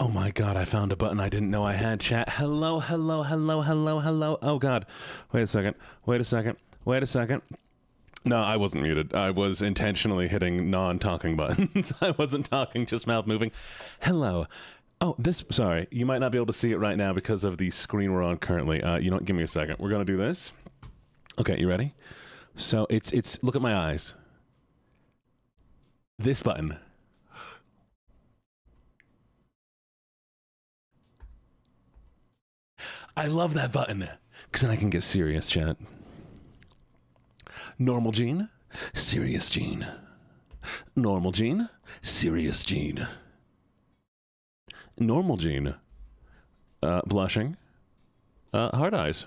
Oh my God, I found a button I didn't know I had, chat. Hello, hello, hello, hello, hello. Oh God. Wait a second. Wait a second. Wait a second. No, I wasn't muted. I was intentionally hitting non-talking buttons. I wasn't talking, just mouth moving. Hello. Oh, sorry. You might not be able to see it right now because of the screen we're on currently. You know what? Give me a second. We're going to do this. Okay, you ready? So it's, look at my eyes. This button. I love that button. Because then I can get serious, chat. Normal Gene, serious Gene. Normal Gene, serious Gene. Normal Gene, blushing, hard eyes.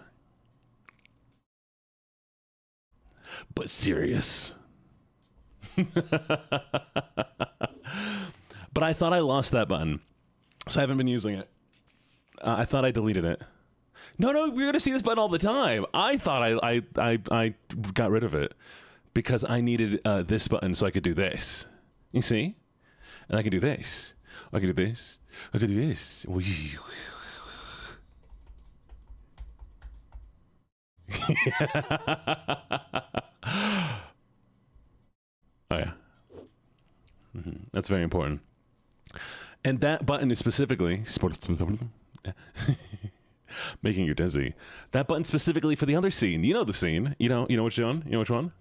But serious. But I thought I lost that button, so I haven't been using it. I thought I deleted it. No, we're going to see this button all the time. I thought I got rid of it because I needed this button so I could do this. You see? And I can do this. I can do this. I can do this. Oh, yeah. That's very important. And that button is specifically... making you dizzy. That button specifically for the other scene. You know the scene. You know which one? You know which one?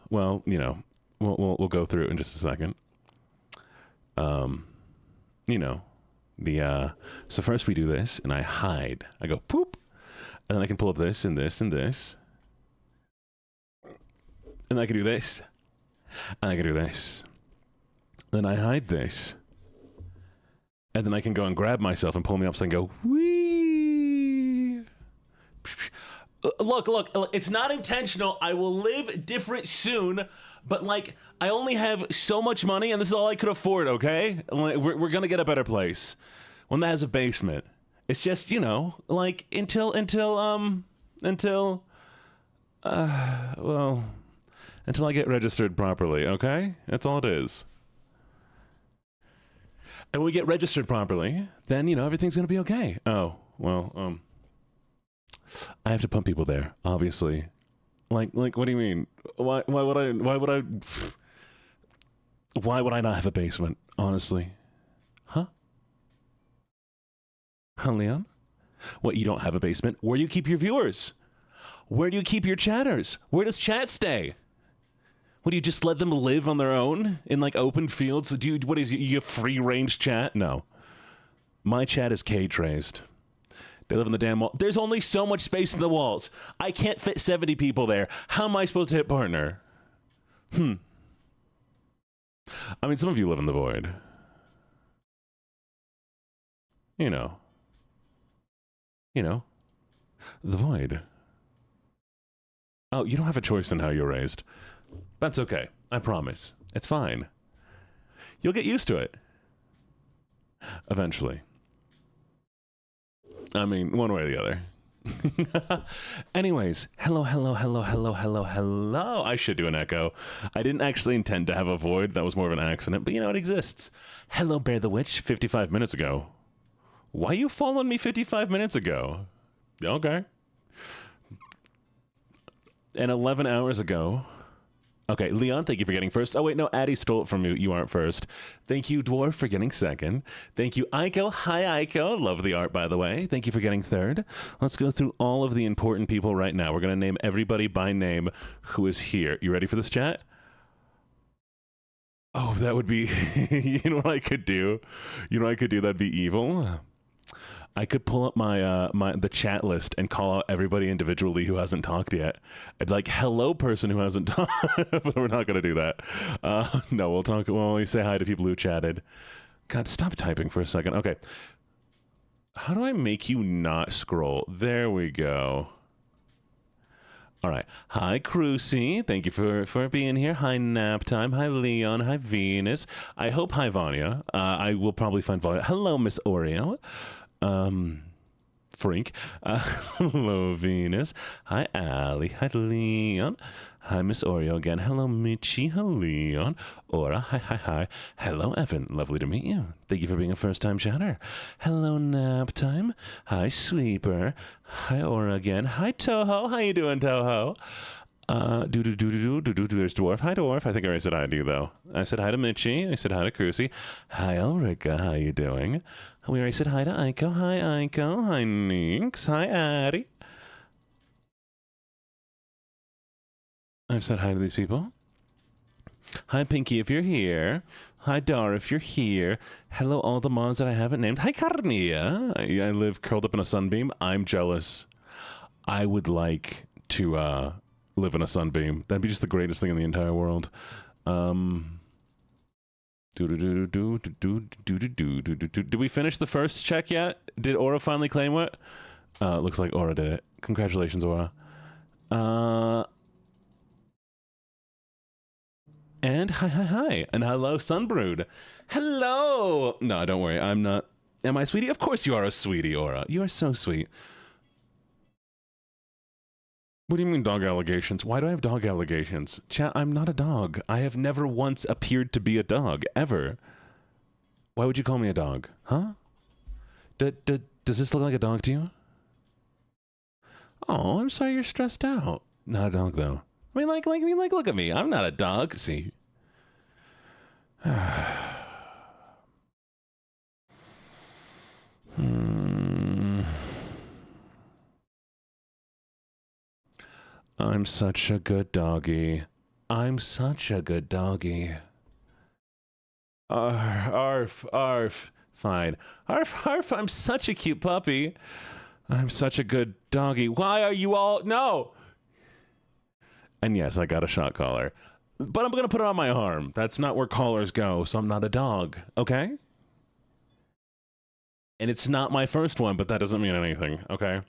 Well, you know, we'll go through it in just a second. You know, so first we do this, and I hide. I go poop, and then I can pull up this and this and this, and I can do this, and I can do this. Then I hide this, and then I can go and grab myself and pull me up and go whee. Look, it's not intentional. I will live different soon, but like I only have so much money and this is all I could afford, okay? We're going to get a better place. One that has a basement. It's just, you know, like until I get registered properly, okay? That's all it is. And when we get registered properly, then, you know, everything's going to be okay. Oh, well, I have to pump people there, obviously. Like, what do you mean? Why would I not have a basement, honestly? Huh? Huh, Leon? What, you don't have a basement? Where do you keep your viewers? Where do you keep your chatters? Where does chat stay? What, do you just let them live on their own in like open fields? What is you have free range chat? No. My chat is cage-raised. They live in the damn wall. There's only so much space in the walls. I can't fit 70 people there. How am I supposed to hit partner? I mean, some of you live in the void. You know, the void. Oh, you don't have a choice in how you're raised. That's okay. I promise. It's fine. You'll get used to it. Eventually. I mean, one way or the other. Anyways, hello. I should do an echo. I didn't actually intend to have a void. That was more of an accident, but you know, it exists. Hello, Bear the Witch, 55 minutes ago. Why you following me 55 minutes ago? Okay. And 11 hours ago... Okay, Leon, thank you for getting first. Oh, wait, no, Addie stole it from you. You aren't first. Thank you, Dwarf, for getting second. Thank you, Aiko. Hi, Aiko. Love the art, by the way. Thank you for getting third. Let's go through all of the important people right now. We're going to name everybody by name who is here. You ready for this, chat? Oh, that would be... You know what I could do? That'd be evil. I could pull up the chat list and call out everybody individually who hasn't talked yet. I'd be like, hello, person who hasn't talked. But we're not going to do that. No, we'll only say hi to people who chatted. God, stop typing for a second. Okay. How do I make you not scroll? There we go. All right. Hi, Crucy. Thank you for being here. Hi, Nap Time. Hi, Leon. Hi, Venus. I hope hi, Vanya. I will probably find Vanya. Hello, Miss Oreo. Freak. Hello, Venus. Hi, Allie. Hi, Leon. Hi, Miss Oreo again. Hello, Michi. Hello, Leon. Aura. Hi, hi, hi. Hello, Evan. Lovely to meet you. Thank you for being a first-time chatter. Hello, Nap Time. Hi, Sweeper. Hi, Aura again. Hi, Toho. How you doing, Toho? There's Dwarf. Hi, Dwarf. I think I already said hi to you, though. I said hi to Michi. I said hi to Crucy. Hi, Ulrika. How you doing? We already said hi to Aiko. Hi, Aiko. Hi, Nix. Hi, Addie. I've said hi to these people. Hi, Pinky, if you're here. Hi, Dar, if you're here. Hello, all the moms that I haven't named. Hi, Carnia. I live curled up in a sunbeam. I'm jealous. I would like to live in a sunbeam. That'd be just the greatest thing in the entire world. Did we finish the first check yet? Did Aura finally claim it? Looks like Aura did it. Congratulations, Aura. And hi. And hello, Sunbrood. Hello! No, don't worry. I'm not. Am I sweetie? Of course you are a sweetie, Aura. You are so sweet. What do you mean dog allegations? Why do I have dog allegations? Chat, I'm not a dog. I have never once appeared to be a dog, ever. Why would you call me a dog? Huh? Does this look like a dog to you? Oh, I'm sorry you're stressed out. Not a dog, though. I mean, look at me. I'm not a dog. See? I'm such a good doggy. I'm such a good doggy. Arf. Fine. Arf, I'm such a cute puppy. I'm such a good doggy. Why are you all... No! And yes, I got a shot collar. But I'm going to put it on my arm. That's not where collars go, so I'm not a dog. Okay? And it's not my first one, but that doesn't mean anything. Okay?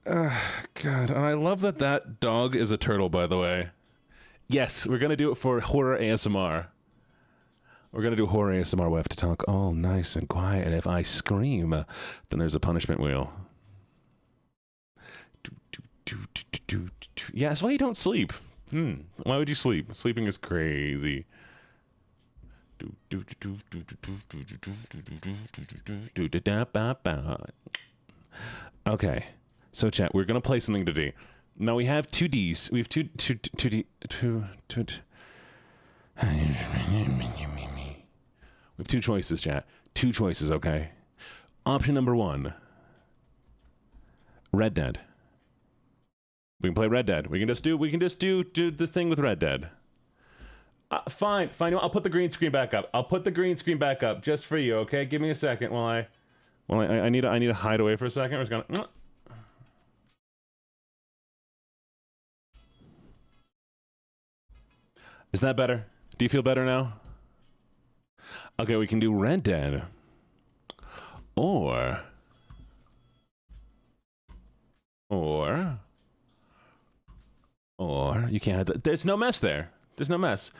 God, and I love that that dog is a turtle, by the way. Yes, we're going to do it for horror ASMR. We're going to do horror ASMR. We have to talk all nice and quiet, and if I scream, then there's a punishment wheel. Yeah, that's why you don't sleep. Why would you sleep? Sleeping is crazy. Okay. So chat, we're gonna play something today. Now we have 2Ds. We have two D. We have two choices, chat. Two choices, okay? Option number 1. Red Dead. We can play Red Dead. We can just do the thing with Red Dead. Fine. I'll put the green screen back up. I'll put the green screen back up just for you, okay? Give me a second while I need to hide away for a second. We're just gonna... Is that better? Do you feel better now? Okay, we can do Red Dead. Or you can't have there's no mess there. There's no mess.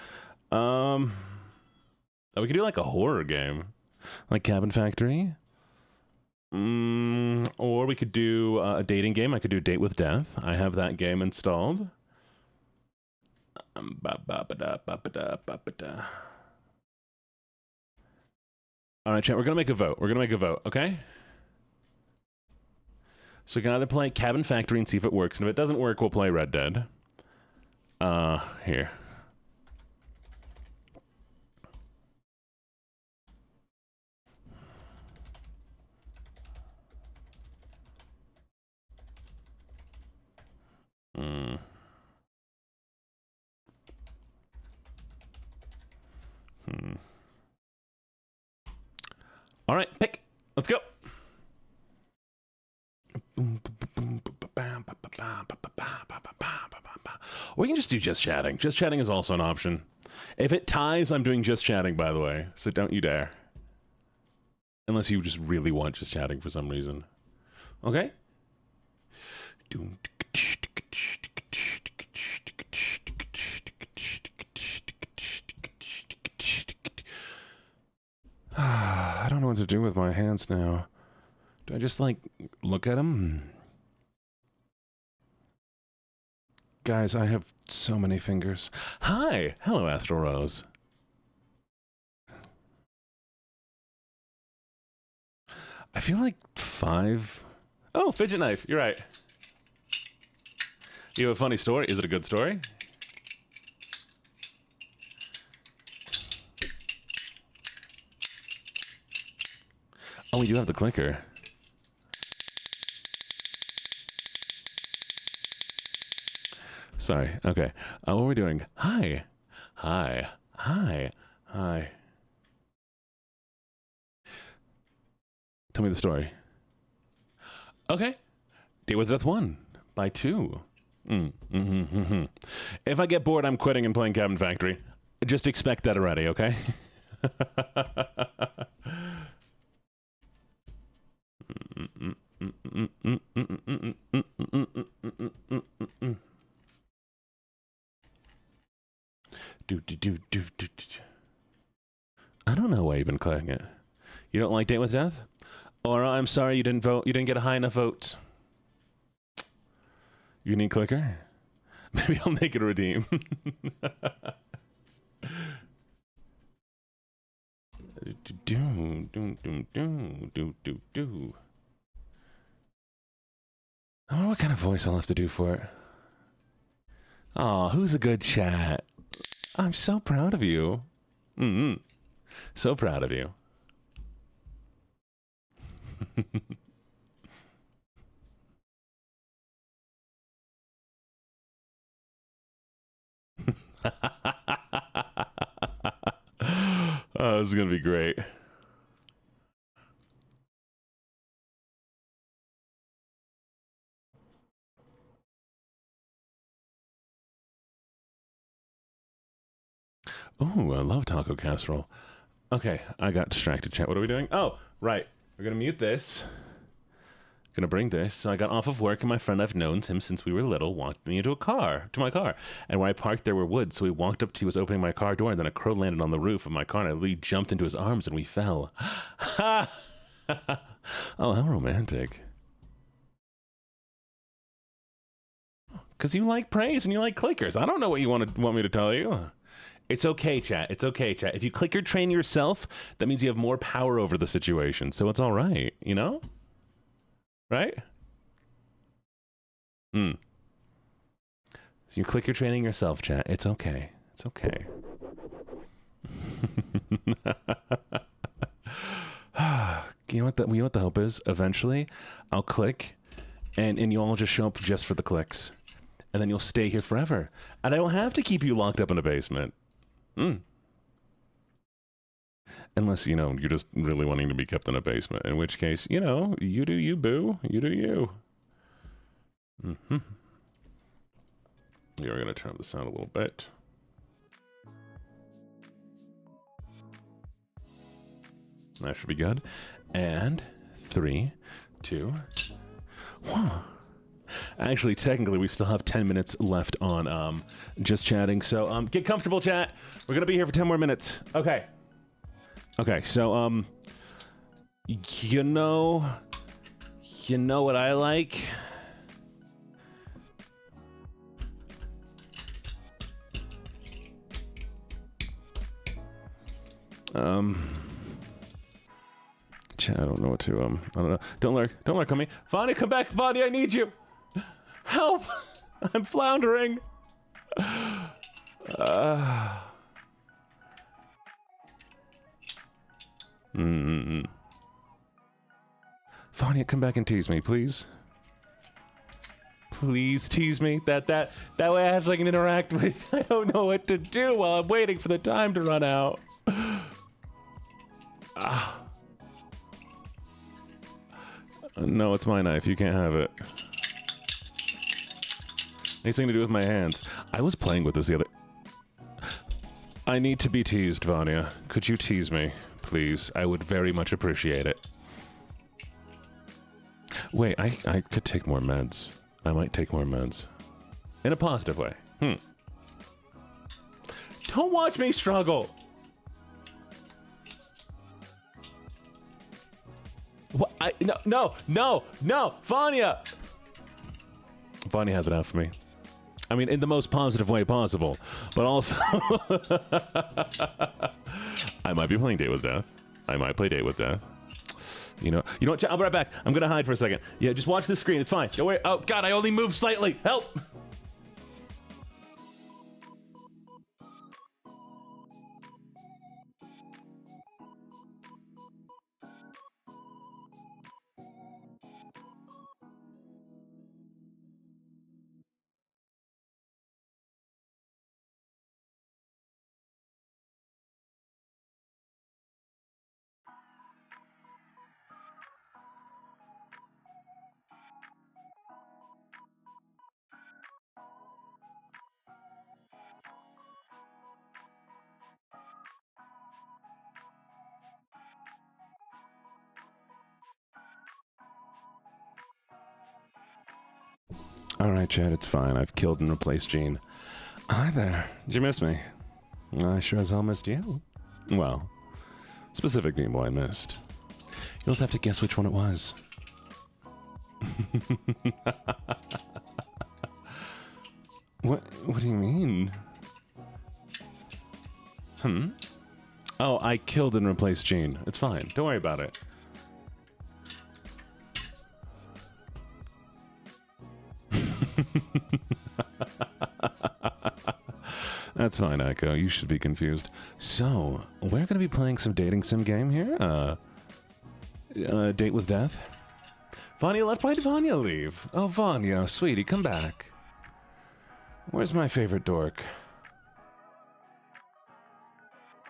We could do like a horror game. Like Cabin Factory. Or we could do a dating game. I could do Date with Death. I have that game installed. All right, chat, we're going to make a vote. Okay? So we can either play Cabin Factory and see if it works. And if it doesn't work, we'll play Red Dead. Here. All right, pick. Let's go. Or we can just do just chatting. Just chatting is also an option. If it ties, I'm doing just chatting, by the way. So don't you dare. Unless you just really want just chatting for some reason. Okay? I don't know what to do with my hands now. Do I just, like, look at them? Guys, I have so many fingers. Hi! Hello, Astral Rose. I feel like 5... Oh, fidget knife. You're right. You have a funny story? Is it a good story? Oh, we do have the clicker. Sorry. Okay. What are we doing? Hi. Hi. Hi. Hi. Tell me the story. Okay. Date with Death 1 by 2. If I get bored, I'm quitting and playing Cabin Factory. Just expect that already, okay? I don't know why you've been clicking it. You don't like Date with Death? Or I'm sorry you didn't vote. You didn't get a high enough votes. You need clicker? Maybe I'll make it a redeem. I wonder what kind of voice I'll have to do for it. Aw, who's a good chat? I'm so proud of you. So proud of you. Oh, this is gonna be great. Ooh, I love taco casserole. Okay, I got distracted, chat. What are we doing? Oh, right. We're gonna mute this. Gonna bring this. So I got off of work, and my friend, I've known him since we were little, walked me to my car. And where I parked, there were woods. So he walked up to, he was opening my car door, and then a crow landed on the roof of my car, and I literally jumped into his arms, and we fell. Oh, how romantic. Because you like praise and you like clickers. I don't know what you want me to tell you. It's okay, chat. It's okay, chat. If you clicker train yourself, that means you have more power over the situation. So it's all right, you know? Right? So you clicker training yourself, chat. It's okay. It's okay. You know what the hope is? Eventually, I'll click, and you all just show up just for the clicks. And then you'll stay here forever. And I don't have to keep you locked up in a basement. Unless, you know, you're just really wanting to be kept in a basement. In which case, you know, you do you, boo. You do you. You're going to turn up the sound a little bit. That should be good. And 3, 2, 1. Actually, technically, we still have 10 minutes left on just chatting. So get comfortable, chat. We're going to be here for 10 more minutes. Okay. Okay, so, you know what I like? Chat, I don't know what to, I don't know. Don't lurk on me. Vanya, come back. Vanya, I need you. Help! I'm floundering. Vanya, come back and tease me, please. Please tease me. That way I have something to interact with. I don't know what to do while I'm waiting for the time to run out. No, it's my knife. You can't have it. Anything to do with my hands. I was playing with this the other... I need to be teased, Vanya. Could you tease me, please? I would very much appreciate it. Wait, I could take more meds. I might take more meds. In a positive way. Don't watch me struggle! What? No, Vanya! Vanya has it out for me. I mean, in the most positive way possible. But also, I might be playing Date with Death. I might play Date with Death. You know what? I'll be right back. I'm gonna hide for a second. Yeah, just watch the screen. It's fine. Don't worry. Oh God, I only moved slightly. Help! All right, Chad, it's fine. I've killed and replaced Gene. Hi there. Did you miss me? I sure as hell missed you. Well, specific people I missed. You'll just have to guess which one it was. What do you mean? Oh, I killed and replaced Gene. It's fine. Don't worry about it. That's fine, Echo. You should be confused. So, we're going to be playing some dating sim game here. Date with Death. Vanya left. Why did Vanya leave? Oh, Vanya, sweetie, come back. Where's my favorite dork?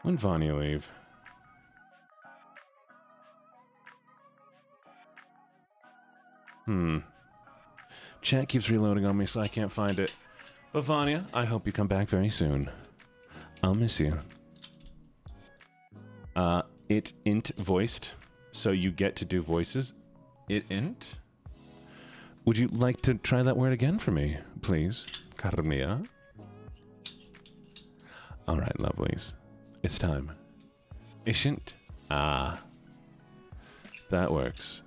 When'd Vanya leave? Chat keeps reloading on me, so I can't find it. But Vanya, I hope you come back very soon. I'll miss you. It int voiced, so you get to do voices. It int? Would you like to try that word again for me, please? Carmia? Alright, lovelies. It's time. Ishint? Ah. That works.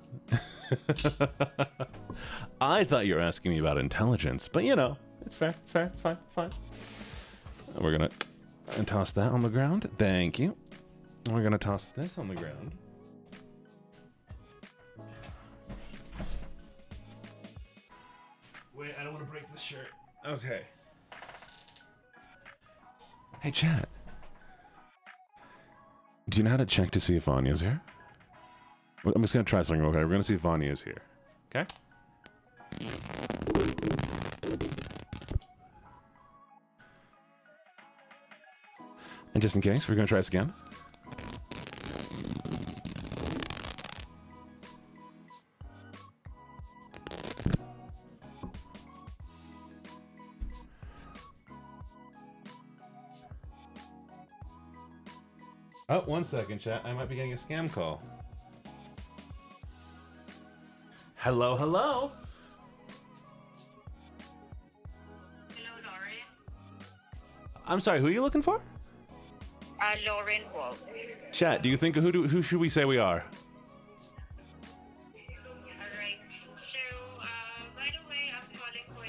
I thought you were asking me about intelligence, but you know, it's fair, it's fair, it's fine, it's fine. We're gonna toss that on the ground. Thank you. We're gonna toss this on the ground. Wait, I don't want to break this shirt. Okay. Hey, chat. Do you know how to check to see if Vanya's here? I'm just gonna try something real quick. We're gonna see if Vanya's here. Okay? And just in case, we're gonna try this again. Oh, 1 second, chat. I might be getting a scam call. Hello, hello. Hello, Lauren. I'm sorry, who are you looking for? Lauren Wolf. Chat, do you think who should we say we are? Alright. So, by the way, I'm calling for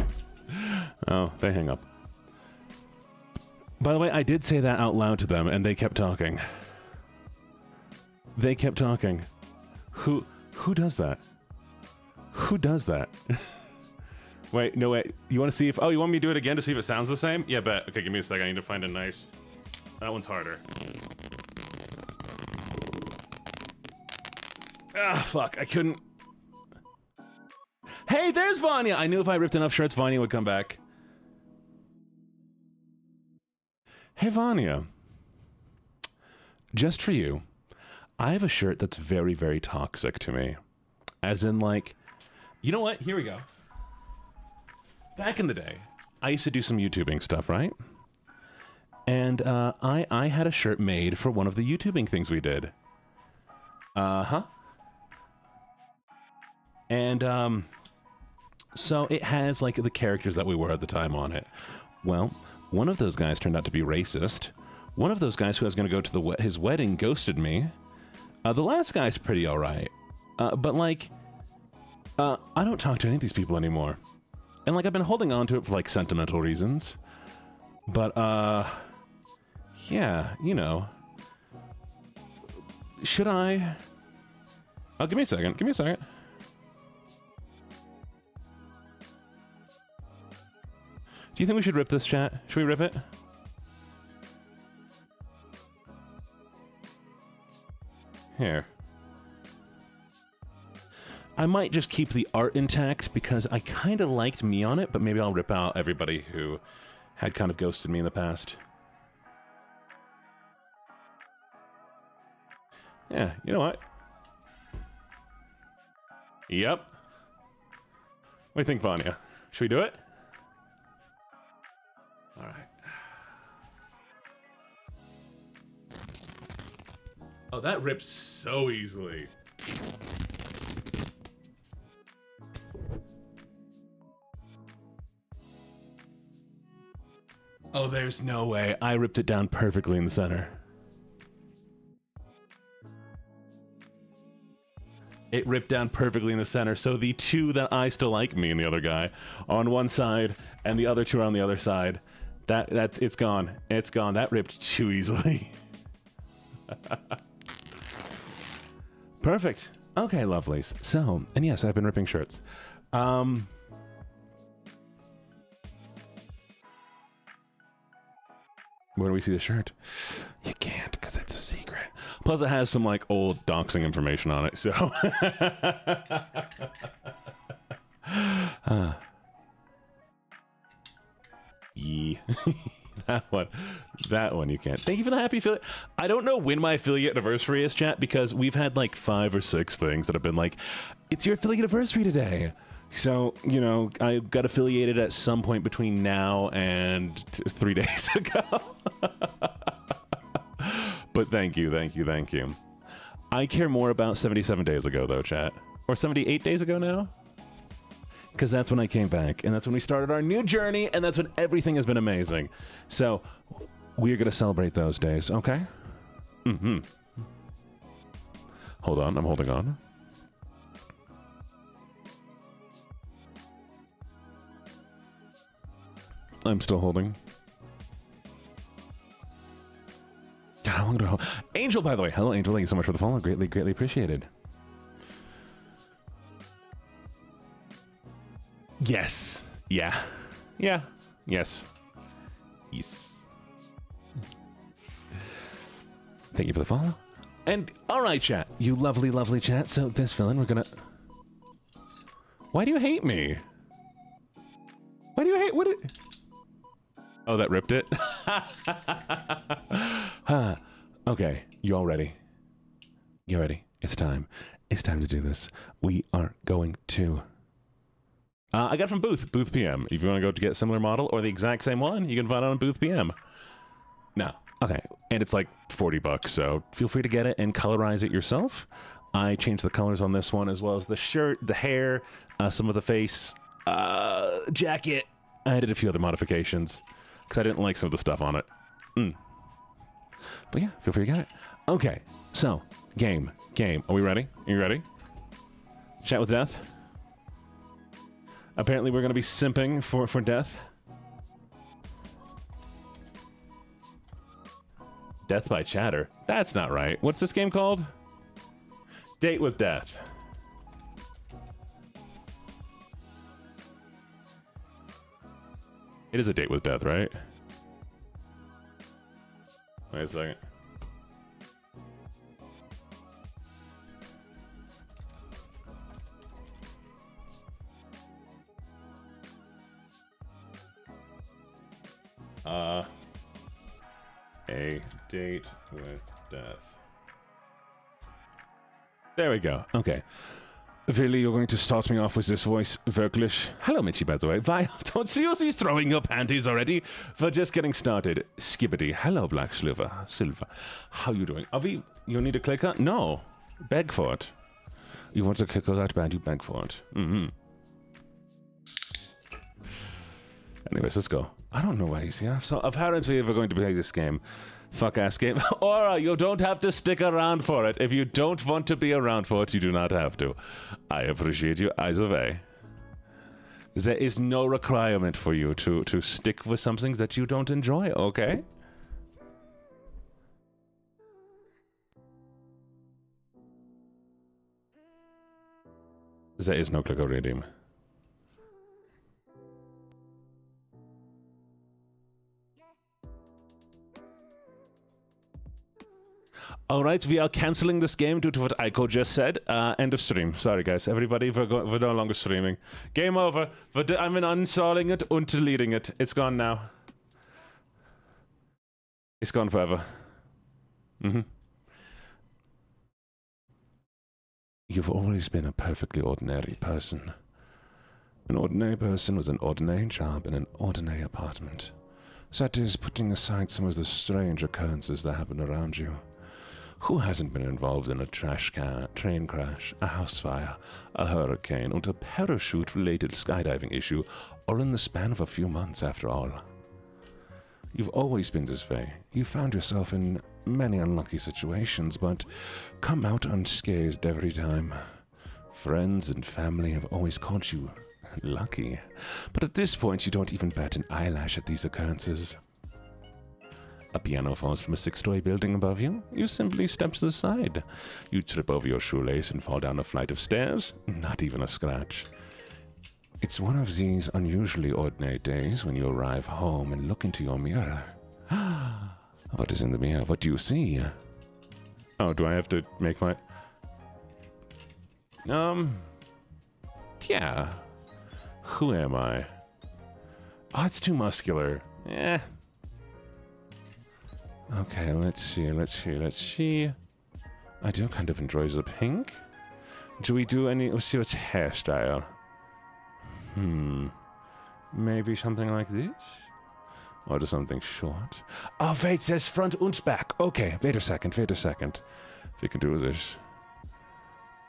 the... Oh, they hang up. By the way, I did say that out loud to them, and they kept talking. They kept talking. Who does that? Who does that? Wait, no, wait. You want to see if... Oh, you want me to do it again to see if it sounds the same? Yeah, bet. Okay, give me a second. I need to find a nice... That one's harder. Ah, fuck. I couldn't... Hey, there's Vanya! I knew if I ripped enough shirts, Vanya would come back. Hey, Vanya. Just for you, I have a shirt that's very, very toxic to me. As in, like... You know what? Here we go. Back in the day, I used to do some YouTubing stuff, right? And I had a shirt made for one of the YouTubing things we did. Uh-huh. And so it has like the characters that we were at the time on it. Well, one of those guys turned out to be racist. One of those guys who was going to go to his wedding ghosted me. The last guy's pretty alright. But like, I don't talk to any of these people anymore. And, like, I've been holding on to it for, like, sentimental reasons. But, yeah, you know. Should I... Oh, give me a second. Give me a second. Do you think we should rip this, chat? Should we rip it? Here. I might just keep the art intact because I kind of liked me on it, but maybe I'll rip out everybody who had kind of ghosted me in the past. Yeah, you know what? Yep. What do you think, Vanya? Should we do it? All right. Oh, that rips so easily. Oh, there's no way. I ripped it down perfectly in the center. It ripped down perfectly in the center. So the two that I still like, me and the other guy, on one side, and the other two are on the other side. It's gone. It's gone. That ripped too easily. Perfect. Okay, lovelies. So, and yes, I've been ripping shirts. Where do we see the shirt? You can't because it's a secret. Plus, it has some like old doxing information on it. So, yeah, that one you can't. Thank you for the happy affiliate. I don't know when my affiliate anniversary is, chat, because we've had like 5 or 6 things that have been like, it's your affiliate anniversary today. So, you know, I got affiliated at some point between now and 3 days ago. But thank you. I care more about 77 days ago, though, chat. Or 78 days ago now? Because that's when I came back, and that's when we started our new journey, and that's when everything has been amazing. So, we're going to celebrate those days, okay? Mm-hmm. Hold on, I'm holding on. I'm still holding. God, how long do I hold? Angel, by the way. Hello, Angel. Thank you so much for the follow. Greatly appreciated. Yes. Yeah. Yeah. Yes. Yes. Thank you for the follow. And, all right, chat. You lovely, lovely chat. So, this villain, we're gonna... Why do you hate me? Why do you hate... What did... Oh, that ripped it? Huh. Okay, you all ready? You ready? It's time. It's time to do this. We are going to... I got it from Booth PM. If you want to go to get a similar model or the exact same one, you can find it on Booth PM. No. Okay. And it's like $40, so feel free to get it and colorize it yourself. I changed the colors on this one as well as the shirt, the hair, some of the face, jacket. I did a few other modifications because I didn't like some of the stuff on it. But yeah, feel free to get it. Okay. So, game. Are we ready? Are you ready? Chat with Death? Apparently we're going to be simping for Death. Death by Chatter? That's not right. What's this game called? Date with Death. It is a date with death, right? Wait a second. A date with death. There we go. Okay. Really, you're going to start me off with this voice, wirklich? Hello, Mitchie, by the way. Why, don't seriously throwing your panties already? For just getting started. Skibbity. Hello, Black Silver. How you doing? You need a clicker? No. Beg for it. You want a clicker that bad, you beg for it. Mm-hmm. Anyways, let's go. I don't know why he's here. So apparently we're going to play this game. Fuck-ass game. Aura, you don't have to stick around for it. If you don't want to be around for it, you do not have to. I appreciate you either way. There is no requirement for you to stick with something that you don't enjoy, okay? There is no click or redeem. Alright, we are cancelling this game due to what Aiko just said. End of stream. Sorry guys, everybody, we're no longer streaming. Game over. I'm uninstalling it and deleting it. It's gone now. It's gone forever. You've always been a perfectly ordinary person. An ordinary person with an ordinary job in an ordinary apartment. That is, putting aside some of the strange occurrences that happen around you. Who hasn't been involved in a train crash, a house fire, a hurricane, and a parachute-related skydiving issue, all in the span of a few months after all? You've always been this way. You found yourself in many unlucky situations, but come out unscathed every time. Friends and family have always called you lucky, but at this point you don't even bat an eyelash at these occurrences. A piano falls from a 6-story building above you. You simply step to the side. You trip over your shoelace and fall down a flight of stairs. Not even a scratch. It's one of these unusually ordinary days when you arrive home and look into your mirror. What is in the mirror? What do you see? Oh, do I have to make my... Yeah. Who am I? Oh, it's too muscular. Eh. Okay, let's see. I do kind of enjoy the pink. Do we do any... Let's see what's hairstyle. Maybe something like this? Or just something short? Oh, wait, there's front and back. Okay, wait a second. We can do this.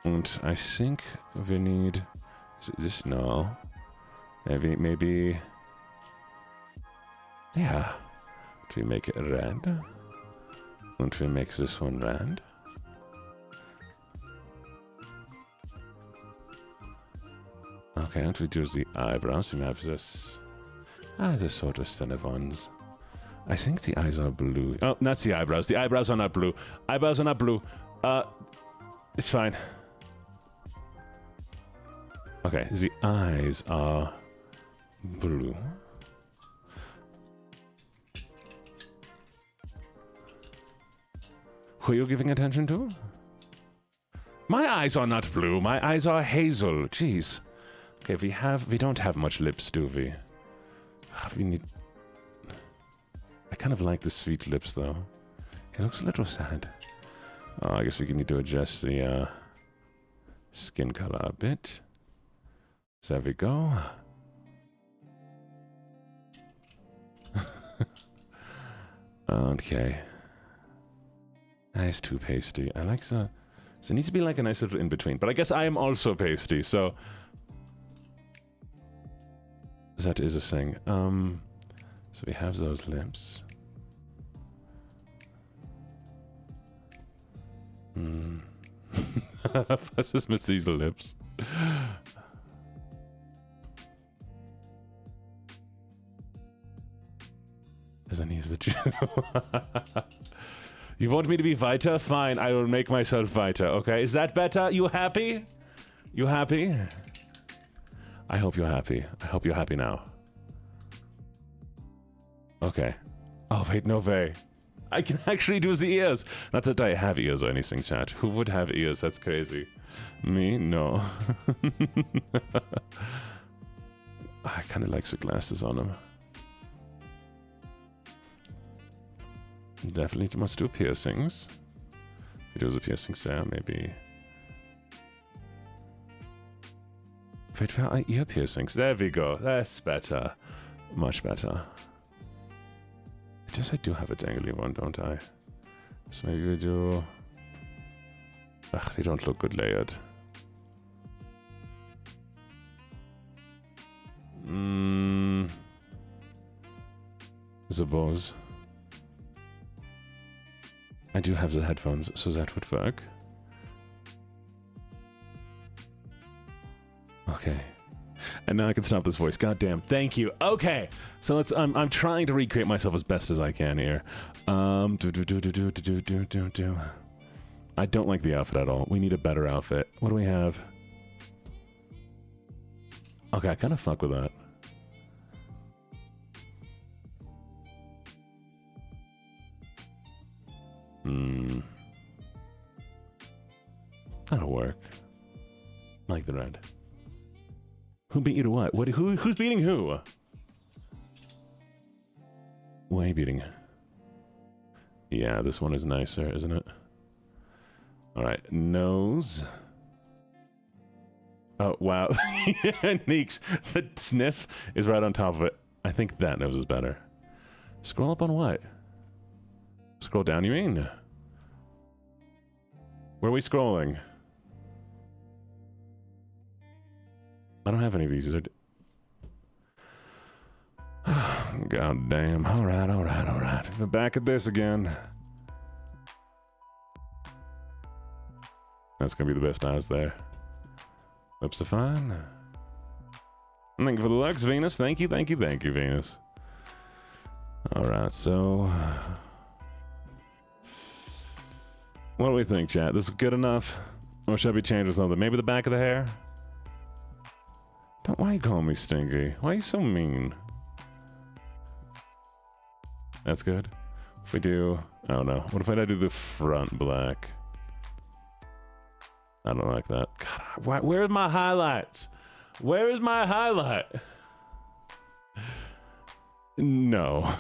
And I think we need... Is it this? No. Maybe... Yeah. Do we make it red? And we make this one red? Okay, and we do the eyebrows. We have this... the sort of thinner ones. I think the eyes are blue. Oh, not the eyebrows. The eyebrows are not blue. Eyebrows are not blue. It's fine. Okay, the eyes are blue. Who are you giving attention to? My eyes are not blue. My eyes are hazel. Jeez. Okay, we don't have much lips, do we? We need... I kind of like the sweet lips, though. It looks a little sad. Oh, I guess we need to adjust the skin color a bit. There we go. Okay. Nice, too pasty. I like the... There needs to be like a nice little in-between. But I guess I am also pasty, so... That is a thing. So we have those lips. Was just miss these lips. As I need the Jew. You want me to be weiter? Fine, I will make myself weiter, okay? Is that better? You happy? You happy? I hope you're happy. I hope you're happy now. Okay. Oh, wait, no way. I can actually do the ears. Not that I have ears or anything, chat. Who would have ears? That's crazy. Me? No. I kind of like the glasses on him. Definitely must do piercings. If you do the piercings there, maybe... Wait, where are ear piercings? There we go. That's better. Much better. I guess I do have a dangly one, don't I? So maybe we do... Ugh, they don't look good layered. The bows. I do have the headphones, so that would work. Okay. And now I can stop this voice. God damn. Thank you. Okay. So let's. I'm trying to recreate myself as best as I can here. I don't like the outfit at all. We need a better outfit. What do we have? Okay, I kind of fuck with that. That'll work. Like the red. Who beat you to what? Who's beating who? Who are you beating? Yeah, this one is nicer, isn't it? Alright, nose. Oh, wow. Neeks, the sniff is right on top of it. I think that nose is better. Scroll up on what? Scroll down, you mean? Where are we scrolling? I don't have any of these. God damn. Alright. We're back at this again. That's gonna be the best eyes there. Lips are fine. Thank you for the Lux, Venus. Thank you, Venus. Alright, so... what do we think, chat? This is good enough? Or should I be changing something? Maybe the back of the hair? Why are you calling me stinky? Why are you so mean? That's good. If we do... oh no. What if I do the front black? I don't like that. God, where are my highlights? Where is my highlight? No.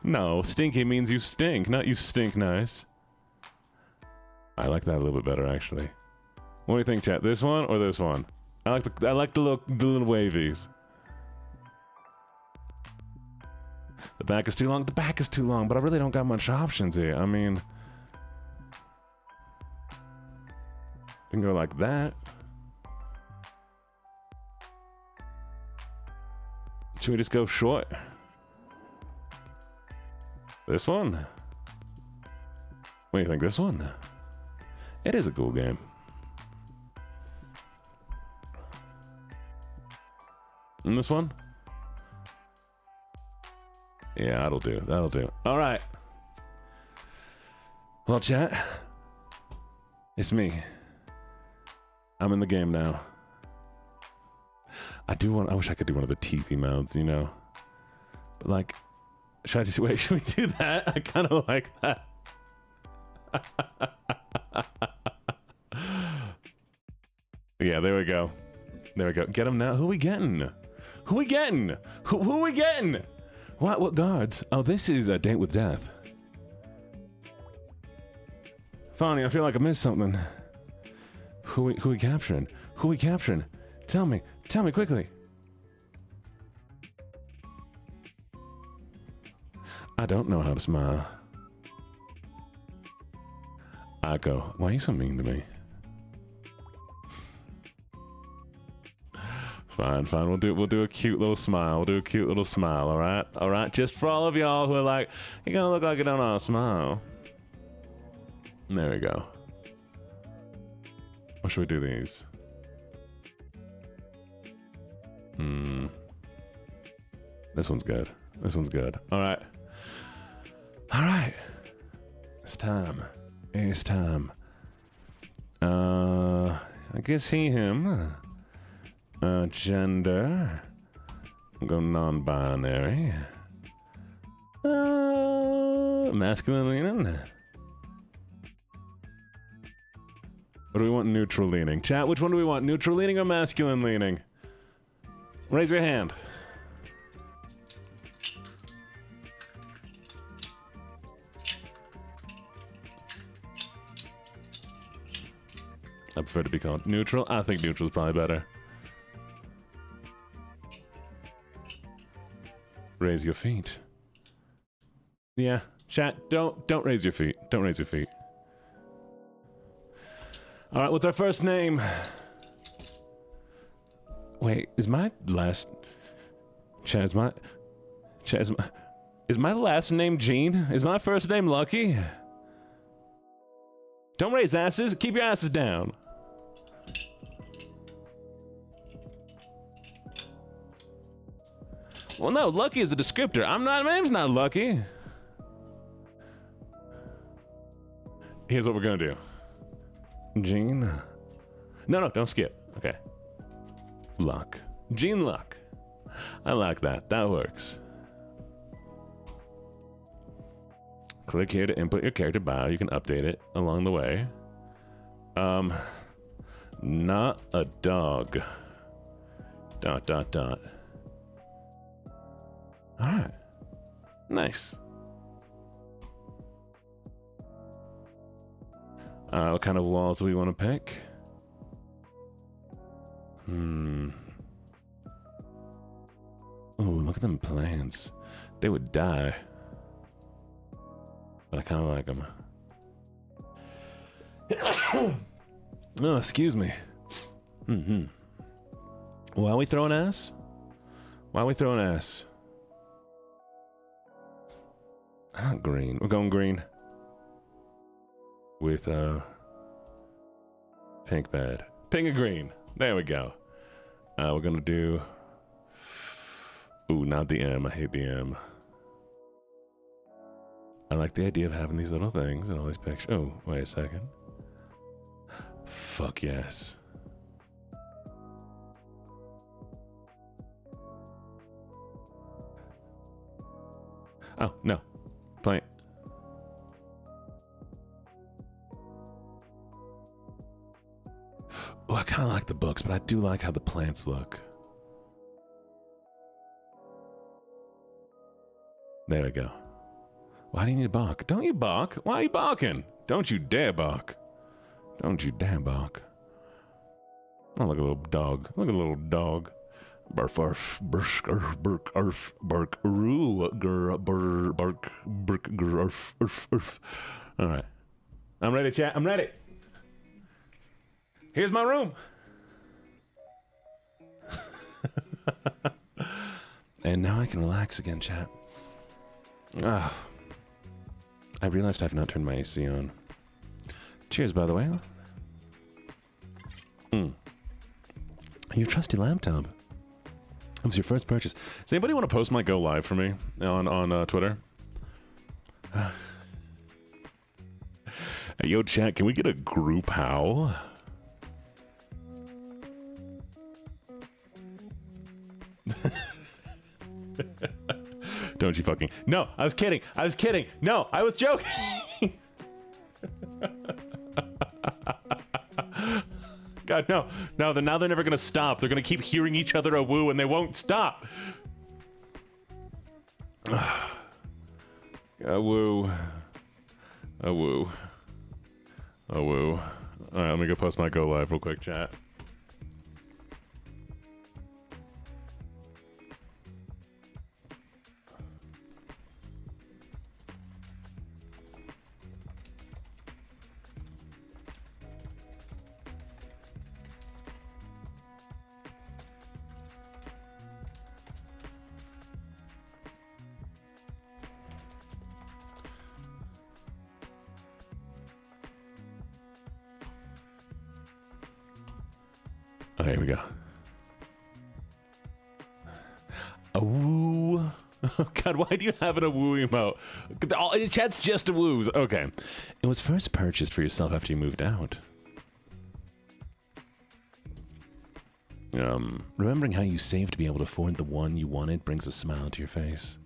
No, stinky means you stink, not you stink nice. I like that a little bit better, actually. What do you think, chat? This one or this one? I like the little wavies. The back is too long. The back is too long, but I really don't got much options here. I mean, we can go like that. Should we just go short? This one? What do you think? This one? It is a cool game. And this one? Yeah, that'll do. That'll do. All right. Well, chat. It's me. I'm in the game now. I wish I could do one of the teethy mouths, you know? But like, should we do that? I kind of like that. Yeah, there we go. There we go. Get him now. Who we getting? Who we getting? Who we getting? What guards? Oh, this is A Date with Death. Funny, I feel like I missed something. Who we capturing? Who we capturing? Tell me quickly. I don't know how to smile. Akko, why are you so mean to me? Fine. We'll do a cute little smile. All right. Just for all of y'all who are like, you're gonna look like you don't know how to smile. There we go. Or should we do these? This one's good. All right. It's time. I guess him. Gender. Go non-binary. Masculine leaning. What do we want? Neutral leaning. Chat, which one do we want? Neutral leaning or masculine leaning? Raise your hand. I prefer to be called neutral. I think neutral is probably better. Raise your feet. Yeah, chat, don't raise your feet. Don't raise your feet. All right, what's our first name? Wait, is my last... Chat, is my last name Gene? Is my first name Lucky? Don't raise asses. Keep your asses down. Well, no, Lucky is a descriptor. My name's not Lucky. Here's what we're gonna do. Gene. No, don't skip. Okay. Luck. Gene Luck. I like that. That works. Click here to input your character bio. You can update it along the way. Not a dog. ... Alright. Nice. What kind of walls do we want to pick? Ooh, look at them plants. They would die. But I kind of like them. Oh, excuse me. Why are we throwing ass? Not green. We're going green. With, pink bed. Pink and green. There we go. We're gonna do... Ooh, not the M. I hate the M. I like the idea of having these little things and all these pictures. Oh, wait a second. Fuck yes. Oh, no. Plant. Oh, I kind of like the books, but I do like how the plants look. There we go. Why do you need to bark? Don't you bark? Why are you barking? Don't you dare bark. Don't you dare bark. Oh, look at a little dog. Look at a little dog. Barf, arf, bursk, arf, burk, arf, bark, roo, gur, burr, bark, burk, gur, arf, arf, arf. All right. I'm ready, chat. I'm ready. Here's my room. And now I can relax again, chat. Ah. I realized I've not turned my AC on. Cheers, by the way. Your trusty laptop. It was your first purchase. Does anybody want to post my go live for me on Twitter? Hey, yo, chat, can we get a group how? Don't you fucking... No, I was kidding. No, I was joking. God, no. No, now they're never going to stop. They're going to keep hearing each other a woo and they won't stop. A woo. A woo. A woo. All right, let me go post my go live real quick, chat. Oh, here we go. A woo. Oh, God, why do you have a woo emote? Chat's just a woos. Okay. It was first purchased for yourself after you moved out. Remembering how you saved to be able to afford the one you wanted brings a smile to your face.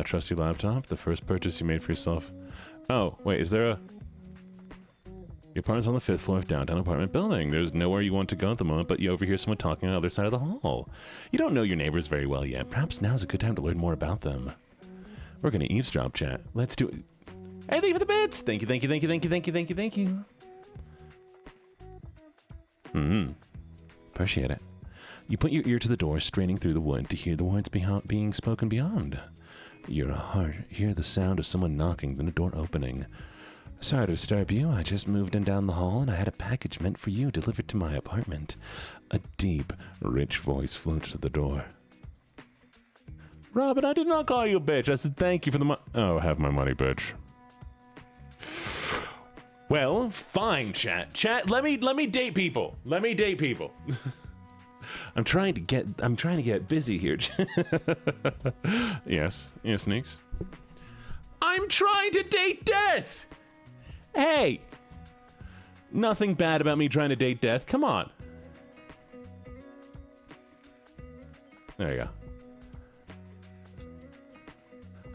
Trusty laptop, the first purchase you made for yourself. Oh, wait, is there a... Your apartment's on the 5th floor of downtown apartment building. There's nowhere you want to go at the moment, but you overhear someone talking on the other side of the hall. You don't know your neighbors very well yet. Perhaps now's a good time to learn more about them. We're gonna eavesdrop, chat. Let's do it. Hey, thank you for the bits! Thank you, thank you, thank you, thank you, thank you, thank you, thank you. Appreciate it. You put your ear to the door, straining through the wood to hear the words being spoken beyond. Your heart hear the sound of someone knocking, then a door opening. Sorry to disturb you. I just moved in down the hall and I had a package meant for you delivered to my apartment. A deep, rich voice floats to the door. Robin, I did not call you a bitch. I said thank you for the money. Oh, have my money, bitch. Well, fine, chat. Chat, let me date people. Let me date people. I'm trying to get busy here. Yes, Sneaks. I'm trying to date death. Hey, nothing bad about me trying to date death. Come on. There you go.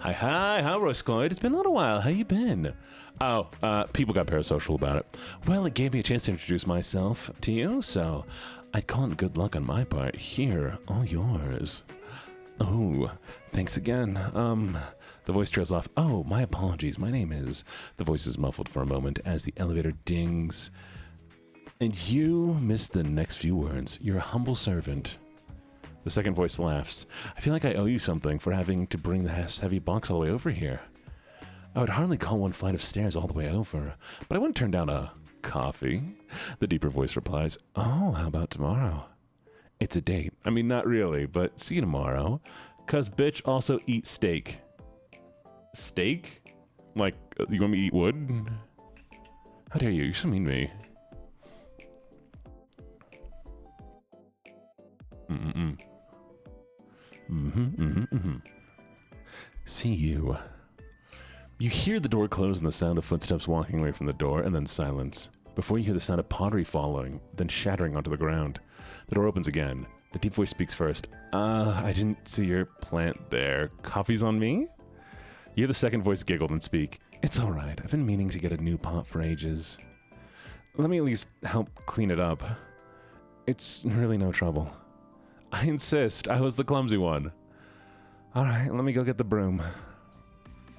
Hi, Royce Cloyd. It's been a little while. How you been? Oh, people got parasocial about it. Well, it gave me a chance to introduce myself to you, so I'd call it good luck on my part. Here, all yours. Oh, thanks again. The voice trails off. Oh, my apologies. My name is... The voice is muffled for a moment as the elevator dings. And you missed the next few words. You're a humble servant. The second voice laughs. I feel like I owe you something for having to bring the heavy box all the way over here. I would hardly call one flight of stairs all the way over, but I wouldn't turn down a coffee. The deeper voice replies, oh, how about tomorrow? It's a date. I mean, not really, but see you tomorrow. 'Cause bitch also eat steak. Steak? Like, you want me to eat wood? How dare you? You're so mean to me. See you. You hear the door close and the sound of footsteps walking away from the door, and then silence. Before you hear the sound of pottery falling, then shattering onto the ground. The door opens again. The deep voice speaks first. I didn't see your plant there. Coffee's on me? You hear the second voice giggle and speak. It's alright. I've been meaning to get a new pot for ages. Let me at least help clean it up. It's really no trouble. I insist. I was the clumsy one. Alright, let me go get the broom.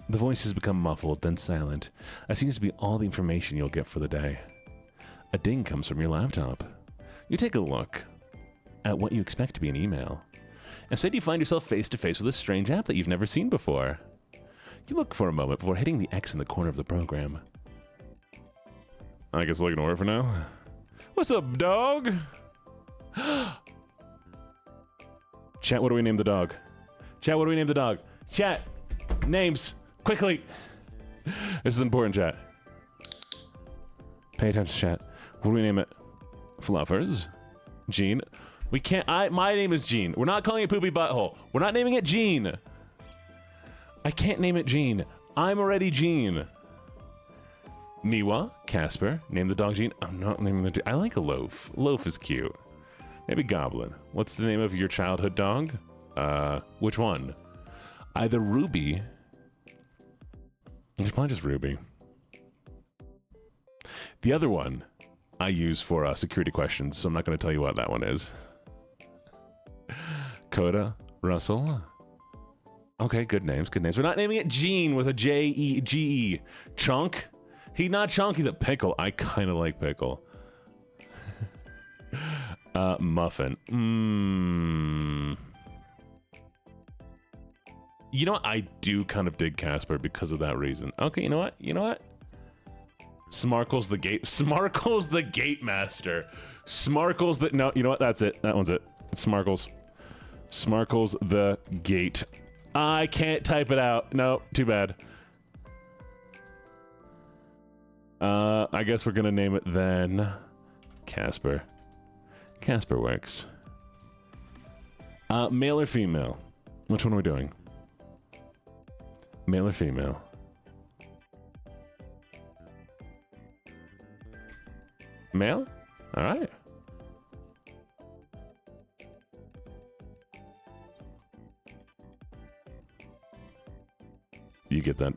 The voice has become muffled, then silent. That seems to be all the information you'll get for the day. A ding comes from your laptop. You take a look at what you expect to be an email. Instead, you find yourself face to face with a strange app that you've never seen before. You look for a moment before hitting the X in the corner of the program. I guess I'll ignore it for now. What's up, dog? Chat, what do we name the dog? Chat, what do we name the dog? Chat, names, quickly. This is important, chat. Pay attention, chat. What do we name it? Fluffers? Gene? We can't, my name is Gene. We're not calling it Poopy Butthole. We're not naming it Gene. I can't name it Gene. I'm already Gene. Miwa, Casper, name the dog Gene. I'm not naming the I like a Loaf. Loaf is cute. Maybe Goblin. What's the name of your childhood dog? Which one? Either Ruby. It's probably just Ruby. The other one I use for security questions, so I'm not going to tell you what that one is. Coda, Russell. Okay, good names, good names. We're not naming it Gene with a J-E-G-E. Chunk? He not Chunky the Pickle. I kind of like Pickle. Muffin. You know what? I do kind of dig Casper because of that reason. Okay, you know what? You know what? Smarkle's the gate. Smarkle's the gate master. Smarkle's the... No, you know what? That's it. That one's it. It's Smarkle's. Smarkle's the gate. I can't type it out. No, too bad. I guess we're gonna name it then Casper. Casper works. Male or female? Which one are we doing? Male or female? Male? All right. You get that.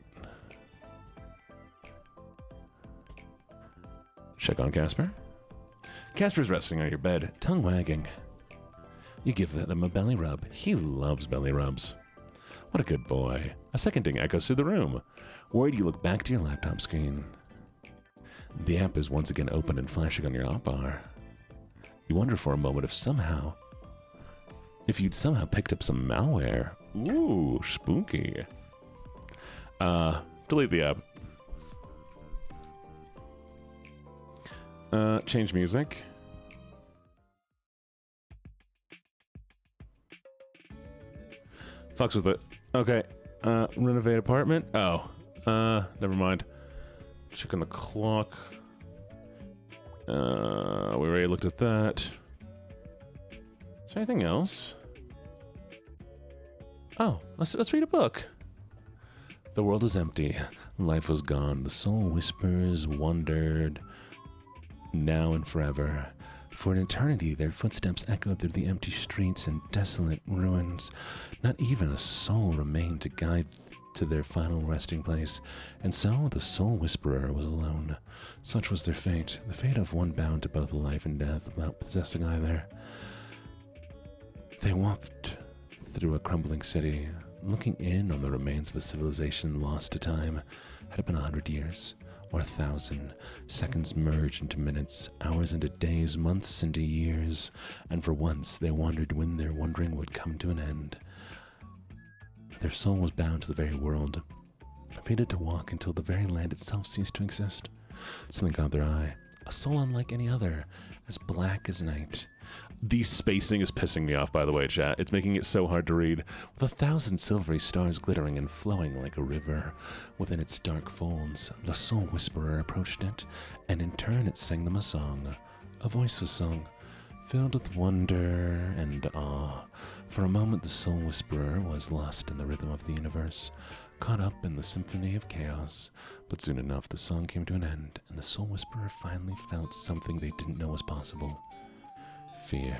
Check on Casper. Casper's resting on your bed, tongue wagging. You give them a belly rub. He loves belly rubs. What a good boy. A second ding echoes through the room. Worried, you look back to your laptop screen. The app is once again open and flashing on your hotbar. You wonder for a moment if you'd somehow picked up some malware. Ooh, spooky. Delete the app. Change music. Fucks with it. Okay. Renovate apartment. Oh. Never mind. Check on the clock. We already looked at that. Is there anything else? Oh, let's read a book. The world was empty. Life was gone. The soul whispers wandered now and forever. For an eternity, their footsteps echoed through the empty streets and desolate ruins. Not even a soul remained to guide to their final resting place, and so the soul whisperer was alone. Such was their fate, the fate of one bound to both life and death without possessing either. They walked through a crumbling city, looking in on the remains of a civilization lost to time. Had it been 100 years? Or 1,000, seconds merged into minutes, hours into days, months into years, and for once they wondered when their wondering would come to an end. Their soul was bound to the very world, fated to walk until the very land itself ceased to exist. Something caught their eye, a soul unlike any other, as black as night. The spacing is pissing me off, by the way, chat. It's making it so hard to read. With 1,000 silvery stars glittering and flowing like a river within its dark folds, the soul whisperer approached it, and in turn it sang them a song, a voiceless song, filled with wonder and awe. For a moment the soul whisperer was lost in the rhythm of the universe, caught up in the symphony of chaos. But soon enough the song came to an end, and the soul whisperer finally felt something they didn't know was possible. Fear.